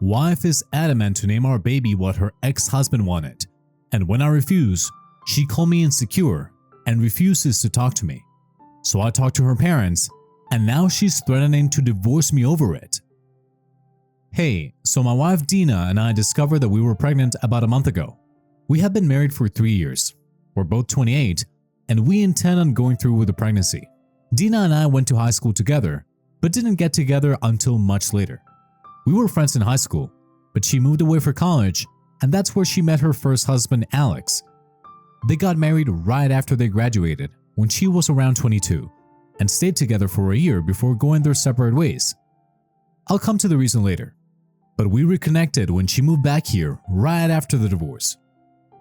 Wife is adamant to name our baby what her ex-husband wanted, and when I refuse, she called me insecure and refuses to talk to me. So I talked to her parents, and now she's threatening to divorce me over it. Hey, so my wife Dina and I discovered that we were pregnant about a month ago. We have been married for 3 years. We're both 28, and we intend on going through with the pregnancy. Dina and I went to high school together, but didn't get together until much later. We were friends in high school, but she moved away for college, and that's where she met her first husband, Alex. They got married right after they graduated, when she was around 22, and stayed together for a year before going their separate ways. I'll come to the reason later, but we reconnected when she moved back here right after the divorce.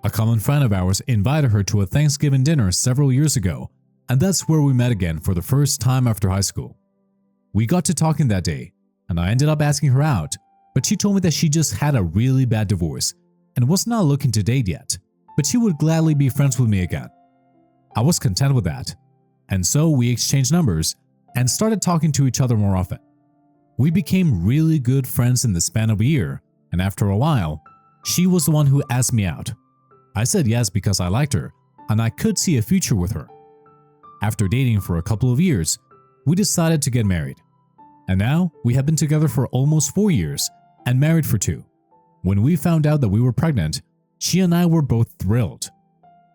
A common friend of ours invited her to a Thanksgiving dinner several years ago, and that's where we met again for the first time after high school. We got to talking that day, and I ended up asking her out, but she told me that she just had a really bad divorce and was not looking to date yet, but she would gladly be friends with me again. I was content with that, and so we exchanged numbers and started talking to each other more often. We became really good friends in the span of a year, and after a while, she was the one who asked me out. I said yes because I liked her and I could see a future with her. After dating for a couple of years, we decided to get married. And now we have been together for almost 4 years and married for 2. When we found out that we were pregnant, she and I were both thrilled.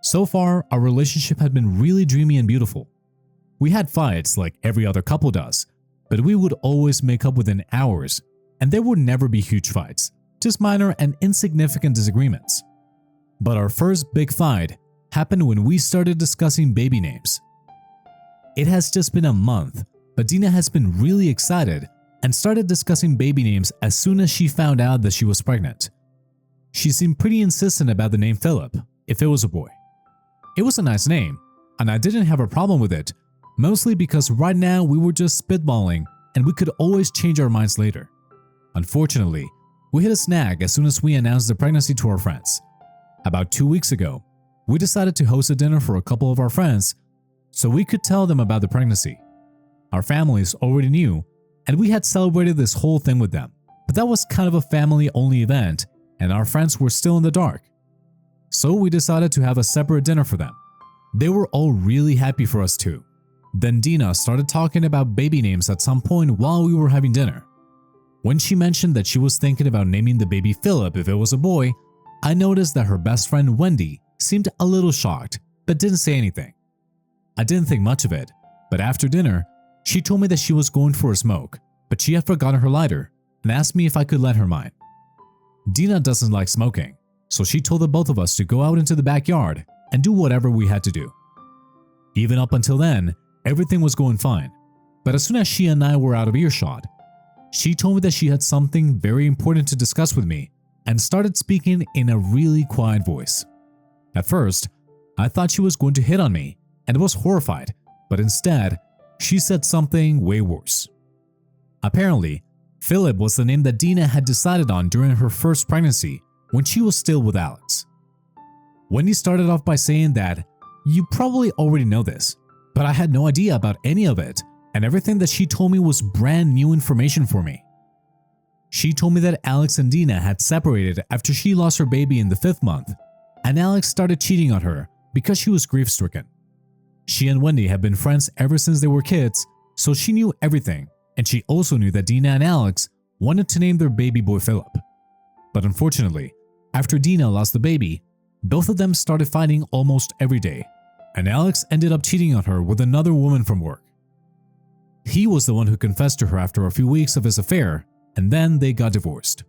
So far, our relationship had been really dreamy and beautiful. We had fights like every other couple does, but we would always make up within hours, and there would never be huge fights, just minor and insignificant disagreements. But our first big fight happened when we started discussing baby names. It has just been a month, but Dina has been really excited and started discussing baby names as soon as she found out that she was pregnant. She seemed pretty insistent about the name Philip if it was a boy. It was a nice name, and I didn't have a problem with it, mostly because right now we were just spitballing and we could always change our minds later. Unfortunately, we hit a snag as soon as we announced the pregnancy to our friends. About 2 weeks ago, we decided to host a dinner for a couple of our friends so we could tell them about the pregnancy. Our families already knew, and we had celebrated this whole thing with them, but that was kind of a family-only event and our friends were still in the dark. So we decided to have a separate dinner for them. They were all really happy for us too. Then Dina started talking about baby names at some point while we were having dinner. When she mentioned that she was thinking about naming the baby Philip if it was a boy, I noticed that her best friend Wendy seemed a little shocked but didn't say anything. I didn't think much of it, but after dinner, she told me that she was going for a smoke, but she had forgotten her lighter and asked me if I could lend her mine. Dina doesn't like smoking, so she told the both of us to go out into the backyard and do whatever we had to do. Even up until then, everything was going fine, but as soon as she and I were out of earshot, she told me that she had something very important to discuss with me and started speaking in a really quiet voice. At first, I thought she was going to hit on me and was horrified, but instead, she said something way worse. Apparently, Philip was the name that Dina had decided on during her first pregnancy when she was still with Alex. Wendy started off by saying that, "You probably already know this, but I had no idea about any of it, and everything that she told me was brand new information for me." She told me that Alex and Dina had separated after she lost her baby in the 5th month, and Alex started cheating on her because she was grief-stricken. She and Wendy had been friends ever since they were kids, so she knew everything, and she also knew that Dina and Alex wanted to name their baby boy Philip. But unfortunately, after Dina lost the baby, both of them started fighting almost every day, and Alex ended up cheating on her with another woman from work. He was the one who confessed to her after a few weeks of his affair, and then they got divorced.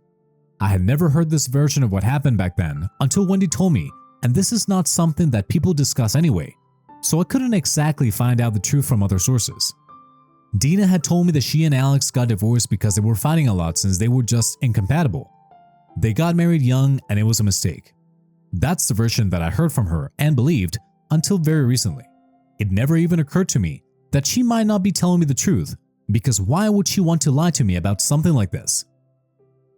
I had never heard this version of what happened back then until Wendy told me, and this is not something that people discuss anyway, so I couldn't exactly find out the truth from other sources. Dina had told me that she and Alex got divorced because they were fighting a lot since they were just incompatible. They got married young and it was a mistake. That's the version that I heard from her and believed until very recently. It never even occurred to me that she might not be telling me the truth, because why would she want to lie to me about something like this?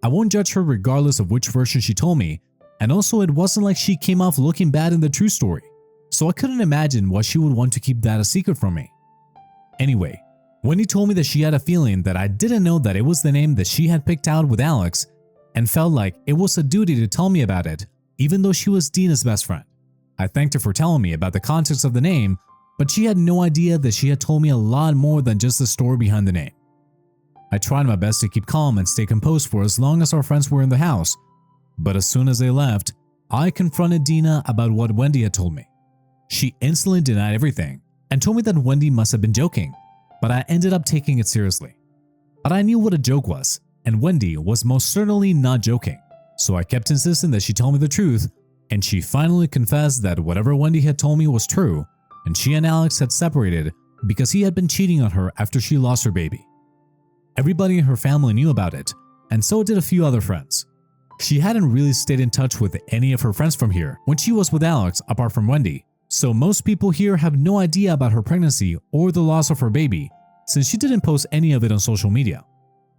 I won't judge her regardless of which version she told me, and also it wasn't like she came off looking bad in the true story, so I couldn't imagine why she would want to keep that a secret from me. Anyway, Wendy told me that she had a feeling that I didn't know that it was the name that she had picked out with Alex, and felt like it was a duty to tell me about it, even though she was Dina's best friend. I thanked her for telling me about the context of the name, but she had no idea that she had told me a lot more than just the story behind the name. I tried my best to keep calm and stay composed for as long as our friends were in the house, but as soon as they left, I confronted Dina about what Wendy had told me. She instantly denied everything and told me that Wendy must have been joking, but I ended up taking it seriously. But I knew what a joke was, and Wendy was most certainly not joking, so I kept insisting that she tell me the truth, and she finally confessed that whatever Wendy had told me was true, and she and Alex had separated because he had been cheating on her after she lost her baby. Everybody in her family knew about it, and so did a few other friends. She hadn't really stayed in touch with any of her friends from here when she was with Alex apart from Wendy, so most people here have no idea about her pregnancy or the loss of her baby since she didn't post any of it on social media.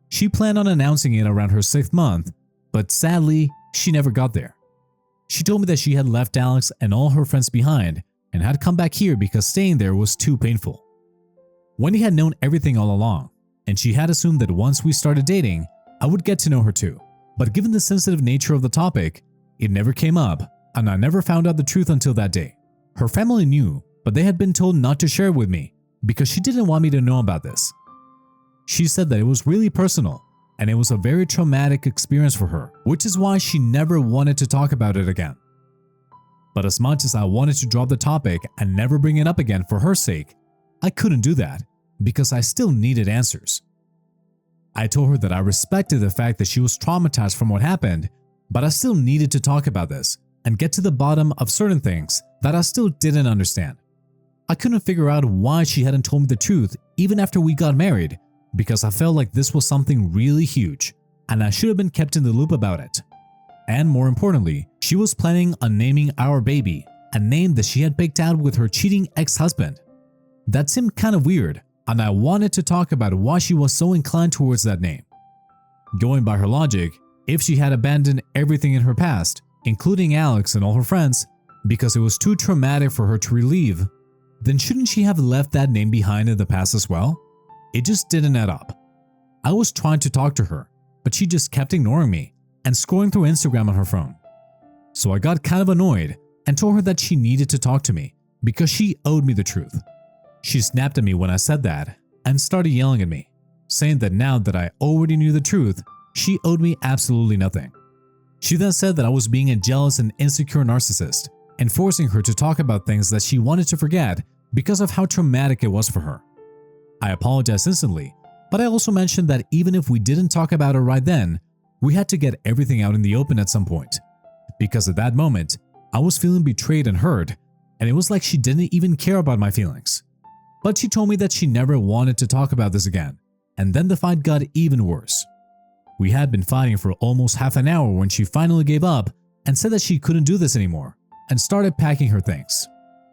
She planned on announcing it around her 6th month, but sadly, she never got there. She told me that she had left Alex and all her friends behind and had come back here because staying there was too painful. Wendy had known everything all along, and she had assumed that once we started dating, I would get to know her too. But given the sensitive nature of the topic, it never came up, and I never found out the truth until that day. Her family knew, but they had been told not to share it with me because she didn't want me to know about this. She said that it was really personal, and it was a very traumatic experience for her, which is why she never wanted to talk about it again. But as much as I wanted to drop the topic and never bring it up again for her sake, I couldn't do that because I still needed answers. I told her that I respected the fact that she was traumatized from what happened, but I still needed to talk about this and get to the bottom of certain things that I still didn't understand. I couldn't figure out why she hadn't told me the truth even after we got married because I felt like this was something really huge and I should have been kept in the loop about it. And more importantly, she was planning on naming our baby a name that she had picked out with her cheating ex-husband. That seemed kind of weird, and I wanted to talk about why she was so inclined towards that name. Going by her logic, if she had abandoned everything in her past, including Alex and all her friends, because it was too traumatic for her to relive, then shouldn't she have left that name behind in the past as well? It just didn't add up. I was trying to talk to her, but she just kept ignoring me and scrolling through Instagram on her phone. So I got kind of annoyed and told her that she needed to talk to me because she owed me the truth. She snapped at me when I said that and started yelling at me, saying that now that I already knew the truth, she owed me absolutely nothing. She then said that I was being a jealous and insecure narcissist and forcing her to talk about things that she wanted to forget because of how traumatic it was for her. I apologized instantly, but I also mentioned that even if we didn't talk about it right then, we had to get everything out in the open at some point. Because at that moment, I was feeling betrayed and hurt, and it was like she didn't even care about my feelings. But she told me that she never wanted to talk about this again, and then the fight got even worse. We had been fighting for almost half an hour when she finally gave up and said that she couldn't do this anymore and started packing her things.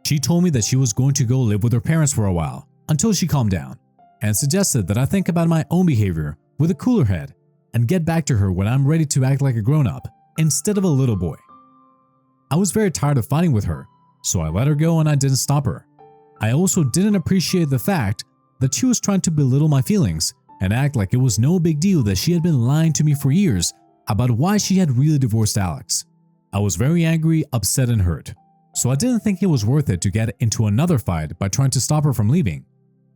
She told me that she was going to go live with her parents for a while until she calmed down and suggested that I think about my own behavior with a cooler head and get back to her when I'm ready to act like a grown-up instead of a little boy. I was very tired of fighting with her, so I let her go and I didn't stop her. I also didn't appreciate the fact that she was trying to belittle my feelings and act like it was no big deal that she had been lying to me for years about why she had really divorced Alex. I was very angry, upset, and hurt, so I didn't think it was worth it to get into another fight by trying to stop her from leaving.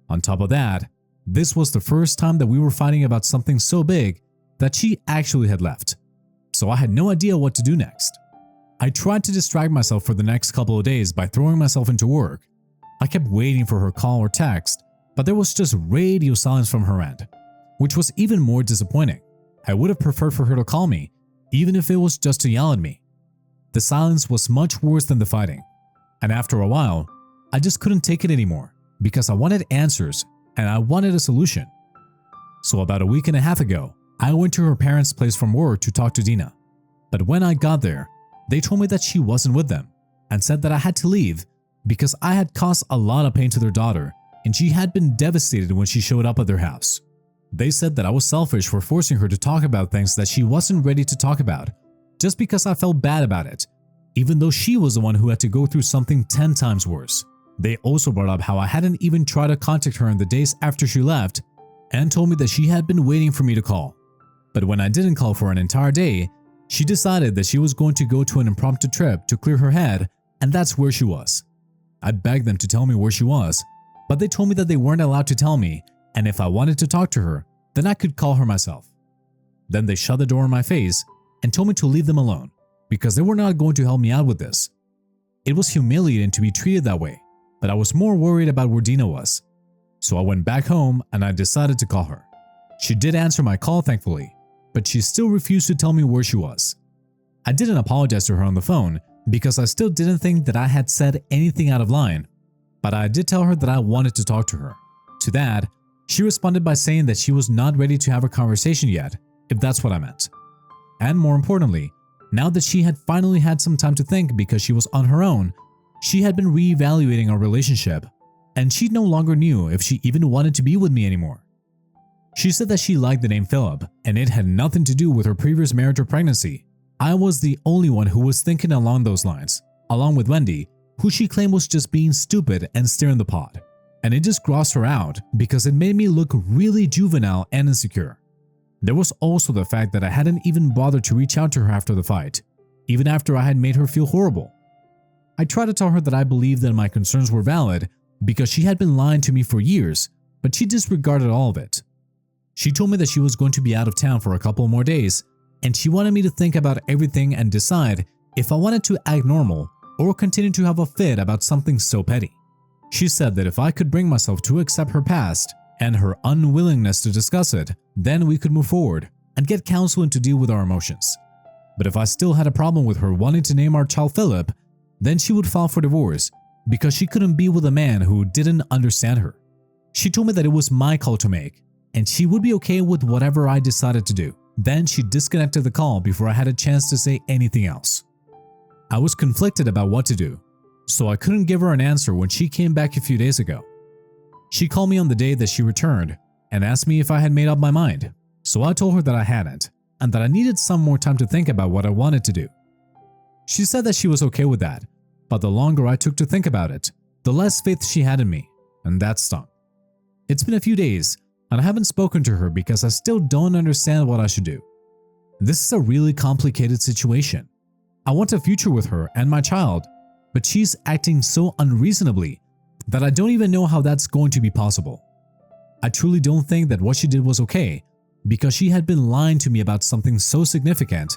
On top of that, this was the first time that we were fighting about something so big that she actually had left, so I had no idea what to do next. I tried to distract myself for the next couple of days by throwing myself into work. I kept waiting for her call or text, but there was just radio silence from her end, which was even more disappointing. I would have preferred for her to call me, even if it was just to yell at me. The silence was much worse than the fighting, and after a while, I just couldn't take it anymore because I wanted answers and I wanted a solution. So about a week and a half ago, I went to her parents' place from work to talk to Dina, but when I got there, they told me that she wasn't with them and said that I had to leave because I had caused a lot of pain to their daughter and she had been devastated when she showed up at their house. They said that I was selfish for forcing her to talk about things that she wasn't ready to talk about just because I felt bad about it, even though she was the one who had to go through something 10 times worse. They also brought up how I hadn't even tried to contact her in the days after she left and told me that she had been waiting for me to call. But when I didn't call for an entire day, she decided that she was going to go to an impromptu trip to clear her head, and that's where she was. I begged them to tell me where she was, but they told me that they weren't allowed to tell me, and if I wanted to talk to her, then I could call her myself. Then they shut the door in my face and told me to leave them alone because they were not going to help me out with this. It was humiliating to be treated that way, but I was more worried about where Dina was. So I went back home and I decided to call her. She did answer my call thankfully, but she still refused to tell me where she was. I didn't apologize to her on the phone because I still didn't think that I had said anything out of line, but I did tell her that I wanted to talk to her. To that, she responded by saying that she was not ready to have a conversation yet, if that's what I meant. And more importantly, now that she had finally had some time to think because she was on her own, she had been reevaluating our relationship, and she no longer knew if she even wanted to be with me anymore. She said that she liked the name Philip, and it had nothing to do with her previous marriage or pregnancy. I was the only one who was thinking along those lines, along with Wendy, who she claimed was just being stupid and stirring the pot. And it just grossed her out because it made me look really juvenile and insecure. There was also the fact that I hadn't even bothered to reach out to her after the fight, even after I had made her feel horrible. I tried to tell her that I believed that my concerns were valid because she had been lying to me for years, but she disregarded all of it. She told me that she was going to be out of town for a couple more days, and she wanted me to think about everything and decide if I wanted to act normal or continue to have a fit about something so petty. She said that if I could bring myself to accept her past and her unwillingness to discuss it, then we could move forward and get counseling to deal with our emotions. But if I still had a problem with her wanting to name our child Philip, then she would file for divorce because she couldn't be with a man who didn't understand her. She told me that it was my call to make, and she would be okay with whatever I decided to do. Then she disconnected the call before I had a chance to say anything else. I was conflicted about what to do, so I couldn't give her an answer when she came back a few days ago. She called me on the day that she returned and asked me if I had made up my mind, so I told her that I hadn't and that I needed some more time to think about what I wanted to do. She said that she was okay with that, but the longer I took to think about it, the less faith she had in me, and that stung. It's been a few days and I haven't spoken to her because I still don't understand what I should do. This is a really complicated situation. I want a future with her and my child, but she's acting so unreasonably that I don't even know how that's going to be possible. I truly don't think that what she did was okay because she had been lying to me about something so significant,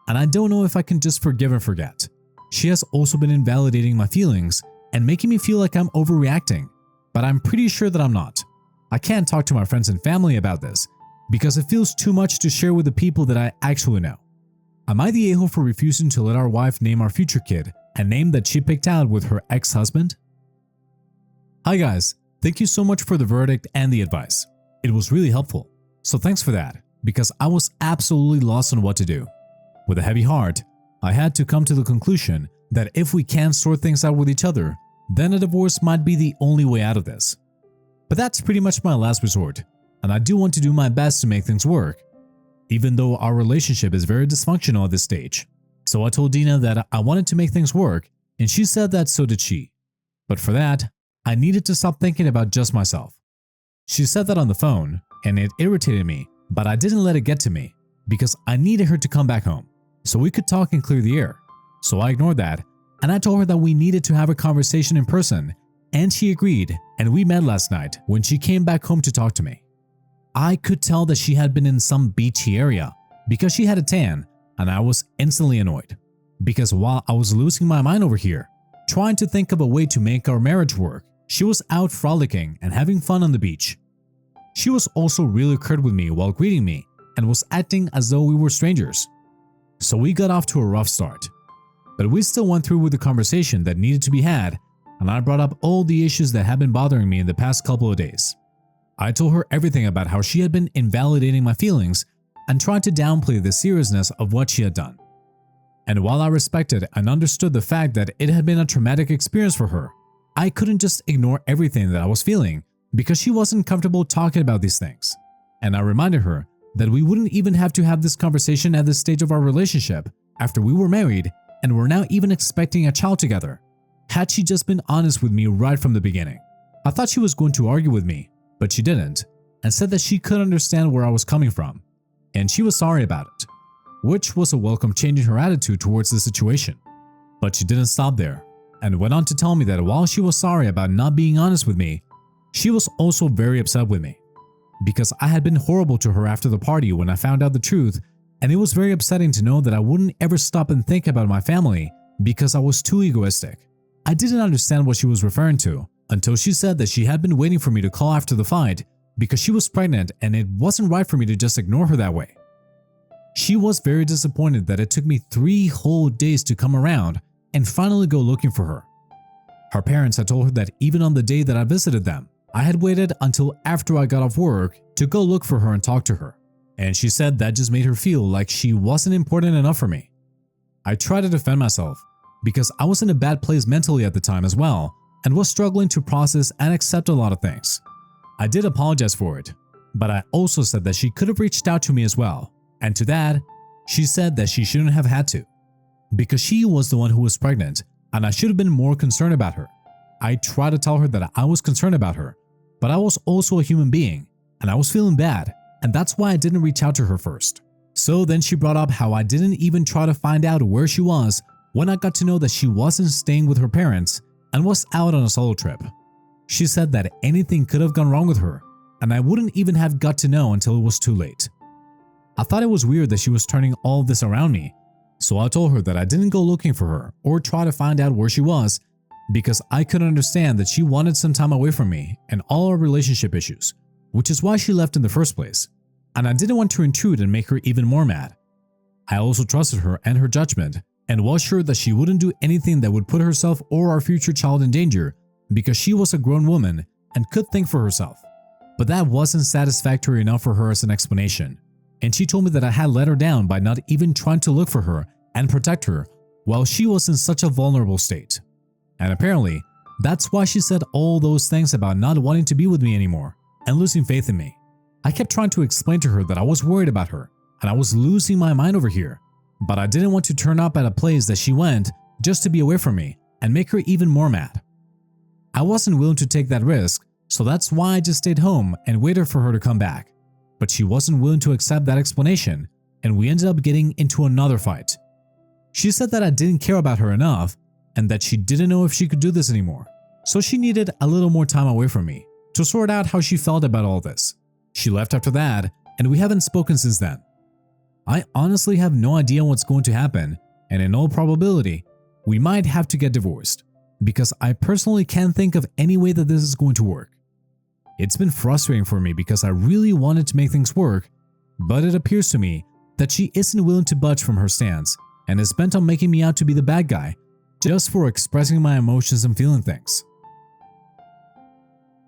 and I don't know if I can just forgive and forget. She has also been invalidating my feelings and making me feel like I'm overreacting, but I'm pretty sure that I'm not. I can't talk to my friends and family about this because it feels too much to share with the people that I actually know. Am I the a-hole for refusing to let our wife name our future kid, a name that she picked out with her ex-husband? Hi guys, thank you so much for the verdict and the advice. It was really helpful, so thanks for that, because I was absolutely lost on what to do. With a heavy heart, I had to come to the conclusion that if we can't sort things out with each other, then a divorce might be the only way out of this. But that's pretty much my last resort, and I do want to do my best to make things work, even though our relationship is very dysfunctional at this stage. So I told Dina that I wanted to make things work, and she said that so did she. But for that, I needed to stop thinking about just myself. She said that on the phone, and it irritated me, but I didn't let it get to me because I needed her to come back home so we could talk and clear the air. So I ignored that, and I told her that we needed to have a conversation in person, and she agreed, and we met last night when she came back home to talk to me. I could tell that she had been in some beachy area because she had a tan, and I was instantly annoyed because while I was losing my mind over here, trying to think of a way to make our marriage work, she was out frolicking and having fun on the beach. She was also really curt with me while greeting me and was acting as though we were strangers. So we got off to a rough start. But we still went through with the conversation that needed to be had, and I brought up all the issues that had been bothering me in the past couple of days. I told her everything about how she had been invalidating my feelings and tried to downplay the seriousness of what she had done. And while I respected and understood the fact that it had been a traumatic experience for her, I couldn't just ignore everything that I was feeling because she wasn't comfortable talking about these things. And I reminded her that we wouldn't even have to have this conversation at this stage of our relationship after we were married and were now even expecting a child together, had she just been honest with me right from the beginning. I thought she was going to argue with me, but she didn't, and said that she could understand where I was coming from. and she was sorry about it, which was a welcome change in her attitude towards the situation. But she didn't stop there and went on to tell me that while she was sorry about not being honest with me, she was also very upset with me because I had been horrible to her after the party when I found out the truth, and it was very upsetting to know that I wouldn't ever stop and think about my family because I was too egoistic. I didn't understand what she was referring to until she said that she had been waiting for me to call after the fight because she was pregnant and it wasn't right for me to just ignore her that way. She was very disappointed that it took me 3 whole days to come around and finally go looking for her. Her parents had told her that even on the day that I visited them, I had waited until after I got off work to go look for her and talk to her, and she said that just made her feel like she wasn't important enough for me. I tried to defend myself because I was in a bad place mentally at the time as well and was struggling to process and accept a lot of things. I did apologize for it, but I also said that she could have reached out to me as well, and to that, she said that she shouldn't have had to because she was the one who was pregnant and I should have been more concerned about her. I tried to tell her that I was concerned about her, but I was also a human being and I was feeling bad, and that's why I didn't reach out to her first. So then she brought up how I didn't even try to find out where she was when I got to know that she wasn't staying with her parents and was out on a solo trip. She said that anything could have gone wrong with her and I wouldn't even have got to know until it was too late. I thought it was weird that she was turning all of this around me, so I told her that I didn't go looking for her or try to find out where she was because I could understand that she wanted some time away from me and all our relationship issues, which is why she left in the first place, and I didn't want to intrude and make her even more mad. I also trusted her and her judgment and was sure that she wouldn't do anything that would put herself or our future child in danger because she was a grown woman and could think for herself. But that wasn't satisfactory enough for her as an explanation, and she told me that I had let her down by not even trying to look for her and protect her while she was in such a vulnerable state. And apparently, that's why she said all those things about not wanting to be with me anymore and losing faith in me. I kept trying to explain to her that I was worried about her and I was losing my mind over here, but I didn't want to turn up at a place that she went just to be away from me and make her even more mad. I wasn't willing to take that risk, so that's why I just stayed home and waited for her to come back. But she wasn't willing to accept that explanation, and we ended up getting into another fight. She said that I didn't care about her enough and that she didn't know if she could do this anymore, so she needed a little more time away from me to sort out how she felt about all this. She left after that, and we haven't spoken since then. I honestly have no idea what's going to happen, and in all probability, we might have to get divorced, because I personally can't think of any way that this is going to work. It's been frustrating for me because I really wanted to make things work, but it appears to me that she isn't willing to budge from her stance and is bent on making me out to be the bad guy just for expressing my emotions and feeling things.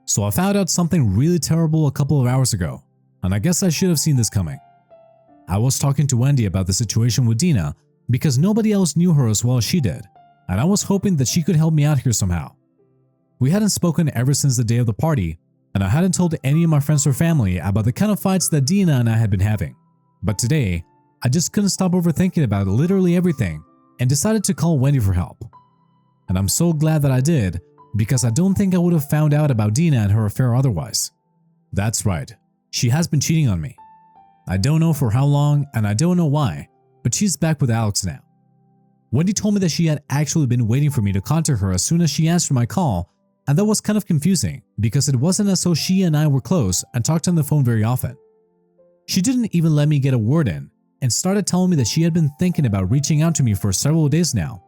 So I found out something really terrible a couple of hours ago, and I guess I should have seen this coming. I was talking to Wendy about the situation with Dina because nobody else knew her as well as she did, and I was hoping that she could help me out here somehow. We hadn't spoken ever since the day of the party, and I hadn't told any of my friends or family about the kind of fights that Dina and I had been having. But today, I just couldn't stop overthinking about literally everything and decided to call Wendy for help. And I'm so glad that I did, because I don't think I would have found out about Dina and her affair otherwise. That's right, she has been cheating on me. I don't know for how long and I don't know why, but she's back with Alex now. Wendy told me that she had actually been waiting for me to contact her as soon as she answered my call, and that was kind of confusing because it wasn't as though she and I were close and talked on the phone very often. She didn't even let me get a word in and started telling me that she had been thinking about reaching out to me for several days now,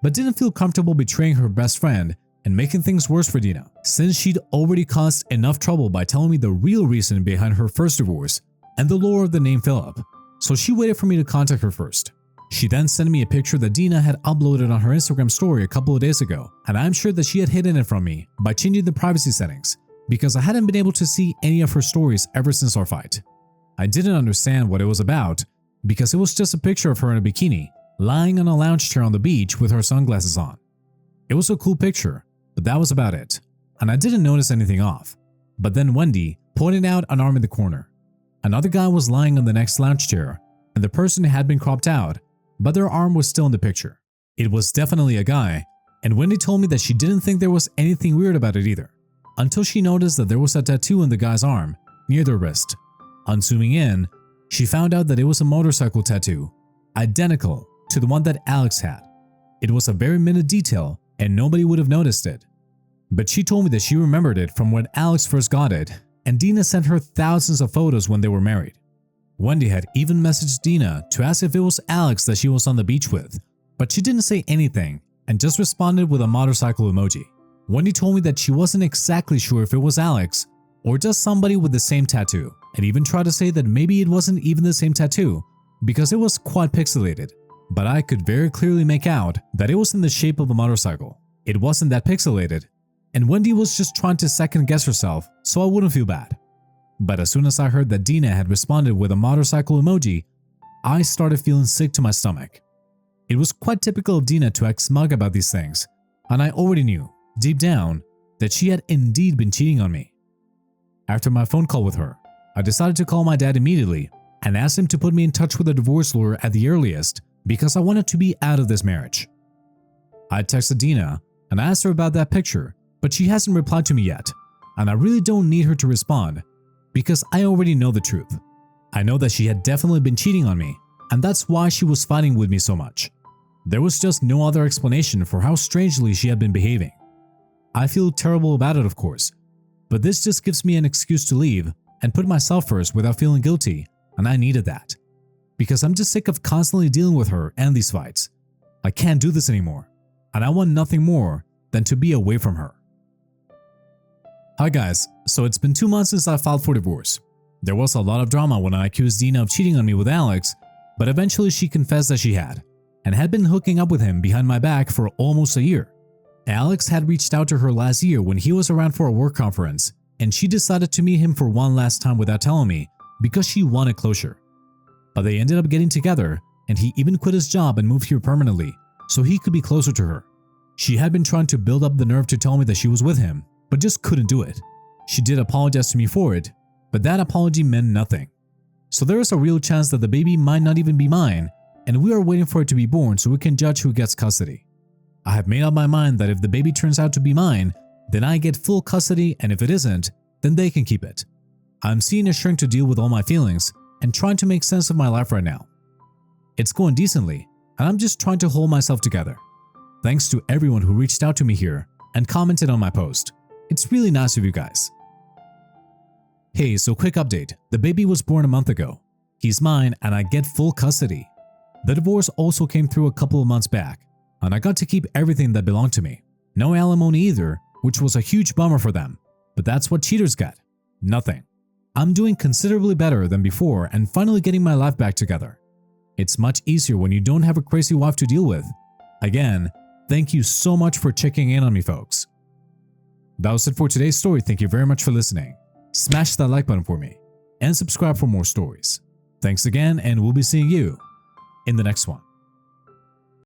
but didn't feel comfortable betraying her best friend and making things worse for Dina, since she'd already caused enough trouble by telling me the real reason behind her first divorce and the lore of the name Philip, so she waited for me to contact her first. She then sent me a picture that Dina had uploaded on her Instagram story a couple of days ago, and I'm sure that she had hidden it from me by changing the privacy settings because I hadn't been able to see any of her stories ever since our fight. I didn't understand what it was about because it was just a picture of her in a bikini, lying on a lounge chair on the beach with her sunglasses on. It was a cool picture, but that was about it, and I didn't notice anything off. But then Wendy pointed out an arm in the corner. Another guy was lying on the next lounge chair, and the person had been cropped out, but their arm was still in the picture. It was definitely a guy, and Wendy told me that she didn't think there was anything weird about it either, until she noticed that there was a tattoo on the guy's arm, near their wrist. On zooming in, she found out that it was a motorcycle tattoo, identical to the one that Alex had. It was a very minute detail and nobody would have noticed it. But she told me that she remembered it from when Alex first got it, and Dina sent her thousands of photos when they were married. Wendy had even messaged Dina to ask if it was Alex that she was on the beach with, but she didn't say anything and just responded with a motorcycle emoji. Wendy told me that she wasn't exactly sure if it was Alex or just somebody with the same tattoo, and even tried to say that maybe it wasn't even the same tattoo because it was quite pixelated. But I could very clearly make out that it was in the shape of a motorcycle. It wasn't that pixelated, and Wendy was just trying to second guess herself so I wouldn't feel bad. But as soon as I heard that Dina had responded with a motorcycle emoji, I started feeling sick to my stomach. It was quite typical of Dina to act smug about these things, and I already knew, deep down, that she had indeed been cheating on me. After my phone call with her, I decided to call my dad immediately and asked him to put me in touch with a divorce lawyer at the earliest because I wanted to be out of this marriage. I texted Dina and asked her about that picture, but she hasn't replied to me yet, and I really don't need her to respond because I already know the truth. I know that she had definitely been cheating on me, and that's why she was fighting with me so much. There was just no other explanation for how strangely she had been behaving. I feel terrible about it, of course, but this just gives me an excuse to leave and put myself first without feeling guilty, and I needed that. Because I'm just sick of constantly dealing with her and these fights. I can't do this anymore, and I want nothing more than to be away from her. Hi guys, so it's been 2 months since I filed for divorce. There was a lot of drama when I accused Dina of cheating on me with Alex, but eventually she confessed that she had, and had been hooking up with him behind my back for almost a year. Alex had reached out to her last year when he was around for a work conference, and she decided to meet him for one last time without telling me because she wanted closure. But they ended up getting together, and he even quit his job and moved here permanently so he could be closer to her. She had been trying to build up the nerve to tell me that she was with him, but just couldn't do it. She did apologize to me for it, but that apology meant nothing. So there is a real chance that the baby might not even be mine, and we are waiting for it to be born so we can judge who gets custody. I have made up my mind that if the baby turns out to be mine, then I get full custody, and if it isn't, then they can keep it. I'm seeing a shrink to deal with all my feelings and trying to make sense of my life right now. It's going decently, and I'm just trying to hold myself together. Thanks to everyone who reached out to me here and commented on my post. It's really nice of you guys. Hey, so quick update. The baby was born a month ago. He's mine and I get full custody. The divorce also came through a couple of months back, and I got to keep everything that belonged to me. No alimony either, which was a huge bummer for them, but that's what cheaters get. Nothing. I'm doing considerably better than before and finally getting my life back together. It's much easier when you don't have a crazy wife to deal with. Again, thank you so much for checking in on me, folks. That was it for today's story. Thank you very much for listening. Smash that like button for me and subscribe for more stories. Thanks again, and we'll be seeing you in the next one.